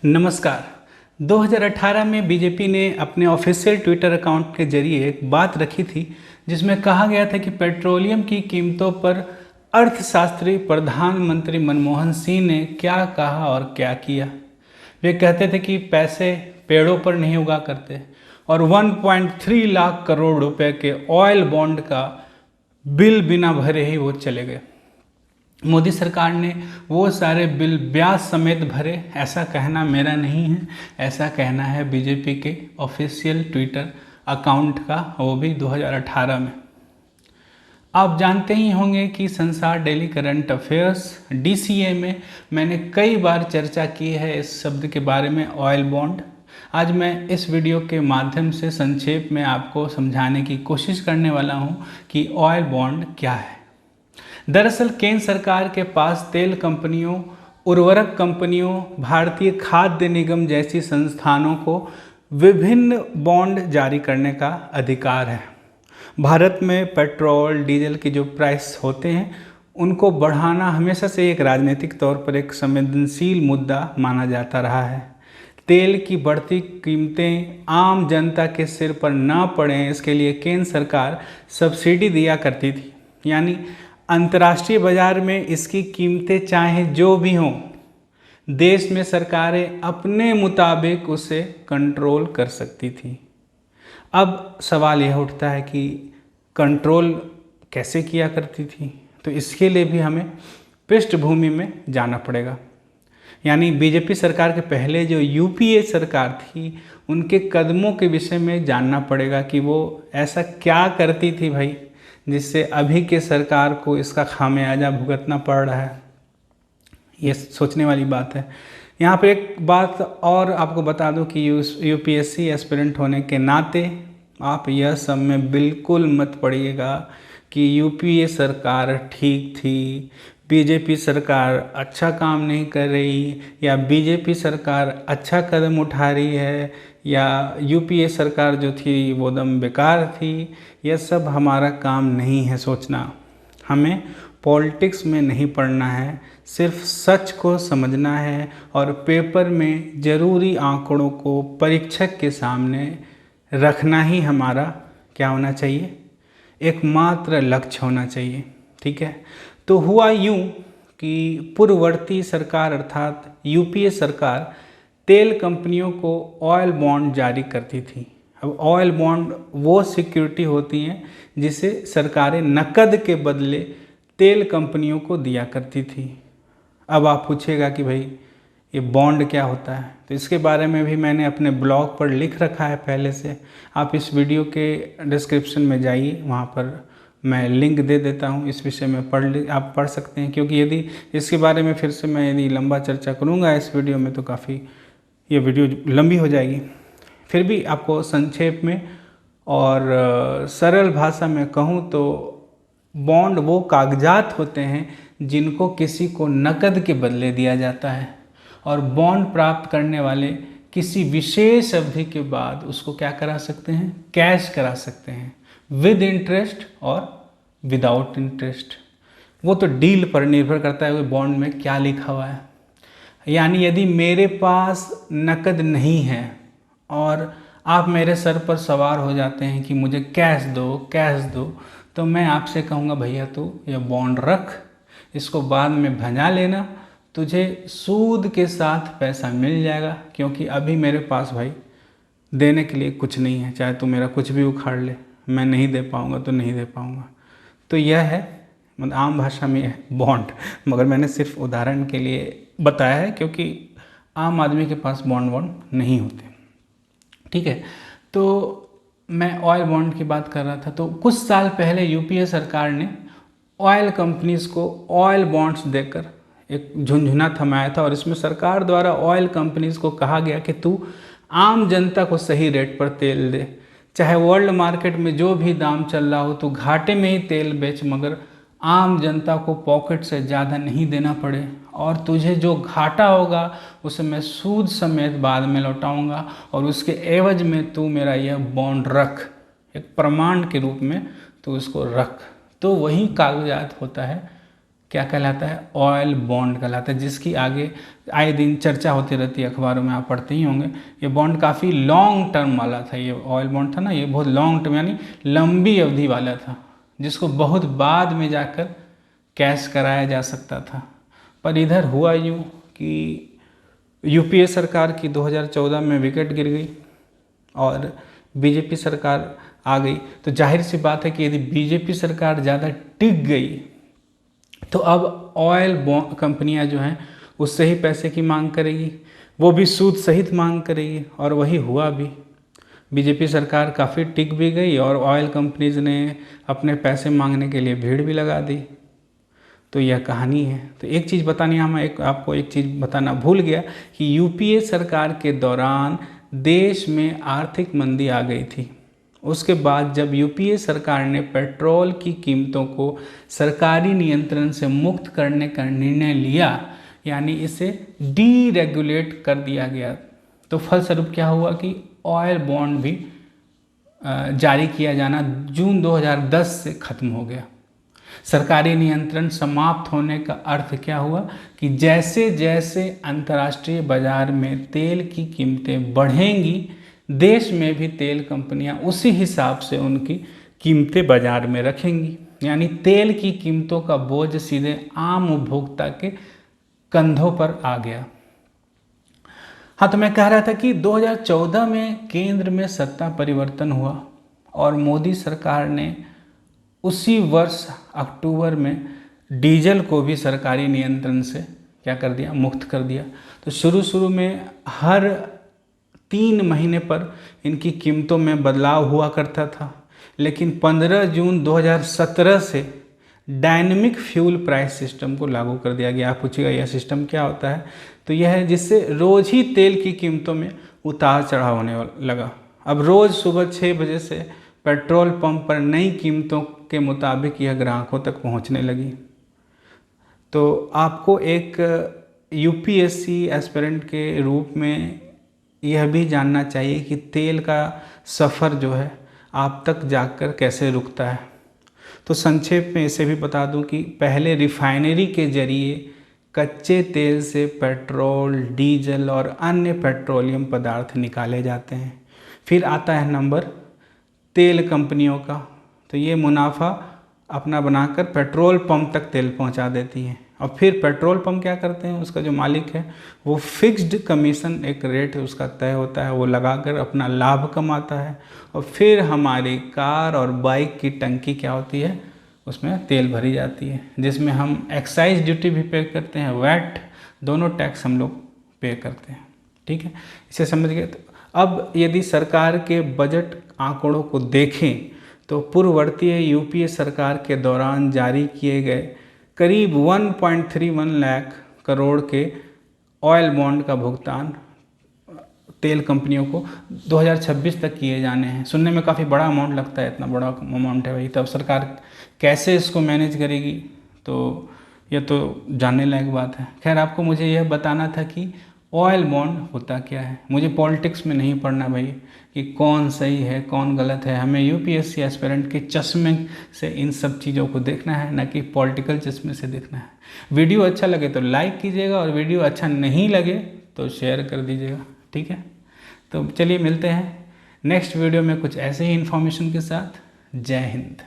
नमस्कार। 2018 में बीजेपी ने अपने ऑफिशियल ट्विटर अकाउंट के जरिए एक बात रखी थी जिसमें कहा गया था कि पेट्रोलियम की कीमतों पर अर्थशास्त्री प्रधानमंत्री मनमोहन सिंह ने क्या कहा और क्या किया। वे कहते थे कि पैसे पेड़ों पर नहीं उगा करते और 1.3 लाख करोड़ रुपए के ऑयल बॉन्ड का बिल बिना भरे ही वो चले गए। मोदी सरकार ने वो सारे बिल ब्याज समेत भरे, ऐसा कहना मेरा नहीं है, ऐसा कहना है बीजेपी के ऑफिशियल ट्विटर अकाउंट का, वो भी 2018 में। आप जानते ही होंगे कि संसार डेली करंट अफेयर्स DCA में मैंने कई बार चर्चा की है इस शब्द के बारे में, ऑयल बॉन्ड। आज मैं इस वीडियो के माध्यम से संक्षेप में आपको समझाने की कोशिश करने वाला हूँ कि ऑयल बॉन्ड क्या है। दरअसल केंद्र सरकार के पास तेल कंपनियों, उर्वरक कंपनियों, भारतीय खाद्य निगम जैसी संस्थानों को विभिन्न बॉन्ड जारी करने का अधिकार है। भारत में पेट्रोल डीजल के जो प्राइस होते हैं उनको बढ़ाना हमेशा से एक राजनीतिक तौर पर एक संवेदनशील मुद्दा माना जाता रहा है। तेल की बढ़ती कीमतें आम जनता के सिर पर ना पड़ें, इसके लिए केंद्र सरकार सब्सिडी दिया करती थी, यानी अंतर्राष्ट्रीय बाजार में इसकी कीमतें चाहे जो भी हों, देश में सरकारें अपने मुताबिक उसे कंट्रोल कर सकती थी। अब सवाल यह उठता है कि कंट्रोल कैसे किया करती थी, तो इसके लिए भी हमें पृष्ठभूमि में जाना पड़ेगा। यानी बीजेपी सरकार के पहले जो UPA सरकार थी उनके कदमों के विषय में जानना पड़ेगा कि वो ऐसा क्या करती थी भाई, जिससे अभी के सरकार को इसका खामियाजा भुगतना पड़ रहा है। ये सोचने वाली बात है। यहाँ पर एक बात और आपको बता दूं कि UPSC एस्पिरेंट होने के नाते आप यह सब में बिल्कुल मत पड़िएगा कि UPA सरकार ठीक थी, बीजेपी सरकार अच्छा काम नहीं कर रही, या बीजेपी सरकार अच्छा कदम उठा रही है, या UPA सरकार जो थी वो दम बेकार थी। यह सब हमारा काम नहीं है सोचना। हमें पॉलिटिक्स में नहीं पढ़ना है, सिर्फ सच को समझना है और पेपर में ज़रूरी आंकड़ों को परीक्षक के सामने रखना ही हमारा क्या होना चाहिए, एकमात्र लक्ष्य होना चाहिए। ठीक है। तो हुआ यूँ कि पूर्ववर्ती सरकार अर्थात UPA सरकार तेल कंपनियों को ऑयल बॉन्ड जारी करती थी। अब ऑयल बॉन्ड वो सिक्योरिटी होती हैं जिसे सरकारें नकद के बदले तेल कंपनियों को दिया करती थी। अब आप पूछेगा कि भाई ये बॉन्ड क्या होता है, तो इसके बारे में भी मैंने अपने ब्लॉग पर लिख रखा है पहले से। आप इस वीडियो के डिस्क्रिप्शन में जाइए, वहाँ पर मैं लिंक दे देता हूँ, इस विषय में आप पढ़ सकते हैं। क्योंकि यदि इसके बारे में फिर से मैं यदि लंबा चर्चा करूँगा इस वीडियो में तो काफ़ी ये वीडियो लंबी हो जाएगी। फिर भी आपको संक्षेप में और सरल भाषा में कहूँ तो बॉन्ड वो कागजात होते हैं जिनको किसी को नकद के बदले दिया जाता है, और बॉन्ड प्राप्त करने वाले किसी विशेष अवधि के बाद उसको क्या करा सकते हैं, कैश करा सकते हैं, विद इंटरेस्ट और विदाउट इंटरेस्ट। वो तो डील पर निर्भर करता है वो बॉन्ड में क्या लिखा हुआ है। यानी यदि मेरे पास नकद नहीं है और आप मेरे सर पर सवार हो जाते हैं कि मुझे कैश दो, तो मैं आपसे कहूँगा भैया तू ये बॉन्ड रख, इसको बाद में भंजा लेना, तुझे सूद के साथ पैसा मिल जाएगा, क्योंकि अभी मेरे पास भाई देने के लिए कुछ नहीं है। चाहे तू मेरा कुछ भी उखाड़ ले, मैं नहीं दे पाऊँगा तो नहीं दे पाऊँगा। तो यह है मतलब आम भाषा में है बॉन्ड, मगर मैंने सिर्फ उदाहरण के लिए बताया है क्योंकि आम आदमी के पास बॉन्ड नहीं होते। ठीक है। तो मैं ऑयल बॉन्ड की बात कर रहा था। तो कुछ साल पहले UPA सरकार ने ऑयल कंपनीज को ऑयल बॉन्ड्स देकर एक झुंझुना थमाया था, और इसमें सरकार द्वारा ऑयल कंपनीज को कहा गया कि तू आम जनता को सही रेट पर तेल दे, चाहे वर्ल्ड मार्केट में जो भी दाम चल रहा हो तो घाटे में ही तेल बेच, मगर आम जनता को पॉकेट से ज़्यादा नहीं देना पड़े, और तुझे जो घाटा होगा उसे मैं सूद समेत बाद में लौटाऊंगा, और उसके एवज में तू मेरा यह बॉन्ड रख, एक प्रमाण के रूप में तू इसको रख। तो वही कागजात होता है क्या कहलाता है, ऑयल बॉन्ड कहलाता है, जिसकी आगे आए दिन चर्चा होती रहती है, अखबारों में आप पढ़ते ही होंगे। ये बॉन्ड काफ़ी लॉन्ग टर्म वाला था, ये ऑयल बॉन्ड था ना, ये बहुत लॉन्ग टर्म यानी लंबी अवधि वाला था, जिसको बहुत बाद में जाकर कैश कराया जा सकता था। पर इधर हुआ यूँ कि यूपीए सरकार की 2014 में विकेट गिर गई और बीजेपी सरकार आ गई। तो जाहिर सी बात है कि यदि बीजेपी सरकार ज़्यादा टिक गई तो अब ऑयल कंपनियां जो हैं उससे ही पैसे की मांग करेगी, वो भी सूद सहित मांग करेगी, और वही हुआ भी। बीजेपी सरकार काफ़ी टिक भी गई और ऑयल कंपनीज ने अपने पैसे मांगने के लिए भीड़ भी लगा दी। तो यह कहानी है। तो एक चीज़ बतानी आपको एक चीज़ बताना भूल गया कि यूपीए सरकार के दौरान देश में आर्थिक मंदी आ गई थी। उसके बाद जब यूपीए सरकार ने पेट्रोल की कीमतों को सरकारी नियंत्रण से मुक्त करने का निर्णय लिया, यानी इसे डीरेगुलेट कर दिया गया, तो फलस्वरूप क्या हुआ कि ऑयल बॉन्ड भी जारी किया जाना जून 2010 से ख़त्म हो गया। सरकारी नियंत्रण समाप्त होने का अर्थ क्या हुआ कि जैसे जैसे अंतर्राष्ट्रीय बाजार में तेल की कीमतें बढ़ेंगी, देश में भी तेल कंपनियां उसी हिसाब से उनकी कीमतें बाजार में रखेंगी, यानी तेल की कीमतों का बोझ सीधे आम उपभोक्ता के कंधों पर आ गया। हाँ, तो मैं कह रहा था कि 2014 में केंद्र में सत्ता परिवर्तन हुआ और मोदी सरकार ने उसी वर्ष अक्टूबर में डीजल को भी सरकारी नियंत्रण से क्या कर दिया, मुक्त कर दिया। तो शुरू में हर 3 महीने पर इनकी कीमतों में बदलाव हुआ करता था, लेकिन 15 जून 2017 से डायनेमिक फ्यूल प्राइस सिस्टम को लागू कर दिया गया। आप पूछिएगा यह सिस्टम क्या होता है, तो यह है जिससे रोज़ ही तेल की कीमतों में उतार चढ़ाव होने लगा। अब रोज़ सुबह 6 बजे से पेट्रोल पंप पर नई कीमतों के मुताबिक यह ग्राहकों तक पहुंचने लगी। तो आपको एक यूपीएससी एस्पिरेंट के रूप में यह भी जानना चाहिए कि तेल का सफ़र जो है आप तक जाकर कैसे रुकता है। तो संक्षेप में इसे भी बता दूं कि पहले रिफाइनरी के जरिए कच्चे तेल से पेट्रोल, डीजल और अन्य पेट्रोलियम पदार्थ निकाले जाते हैं। फिर आता है नंबर तेल कंपनियों का, तो ये मुनाफा अपना बनाकर पेट्रोल पंप तक तेल पहुंचा देती हैं, और फिर पेट्रोल पंप क्या करते हैं, उसका जो मालिक है वो फिक्स्ड कमीशन, एक रेट उसका तय होता है, वो लगाकर अपना लाभ कमाता है, और फिर हमारी कार और बाइक की टंकी क्या होती है, उसमें तेल भरी जाती है, जिसमें हम एक्साइज ड्यूटी भी पे करते हैं, वैट, दोनों टैक्स हम लोग पे करते हैं। ठीक है, इसे समझ गए। तो अब यदि सरकार के बजट आंकड़ों को देखें तो पूर्ववर्ती यूपीए सरकार के दौरान जारी किए गए करीब 1.31 लाख करोड़ के ऑयल बॉन्ड का भुगतान तेल कंपनियों को 2026 तक किए जाने हैं। सुनने में काफ़ी बड़ा अमाउंट लगता है, इतना बड़ा अमाउंट है भाई, तब सरकार कैसे इसको मैनेज करेगी, तो यह तो जानने लायक बात है। खैर, आपको मुझे यह बताना था कि ऑयल बॉन्ड होता क्या है। मुझे पॉलिटिक्स में नहीं पढ़ना भाई कि कौन सही है कौन गलत है, हमें यूपीएससी एस्पिरेंट के चश्मे से इन सब चीज़ों को देखना है, ना कि पॉलिटिकल चश्मे से देखना है। वीडियो अच्छा लगे तो लाइक कीजिएगा, और वीडियो अच्छा नहीं लगे तो शेयर कर दीजिएगा। ठीक है, तो चलिए मिलते हैं नेक्स्ट वीडियो में कुछ ऐसे ही इन्फॉर्मेशन के साथ। जय हिंद।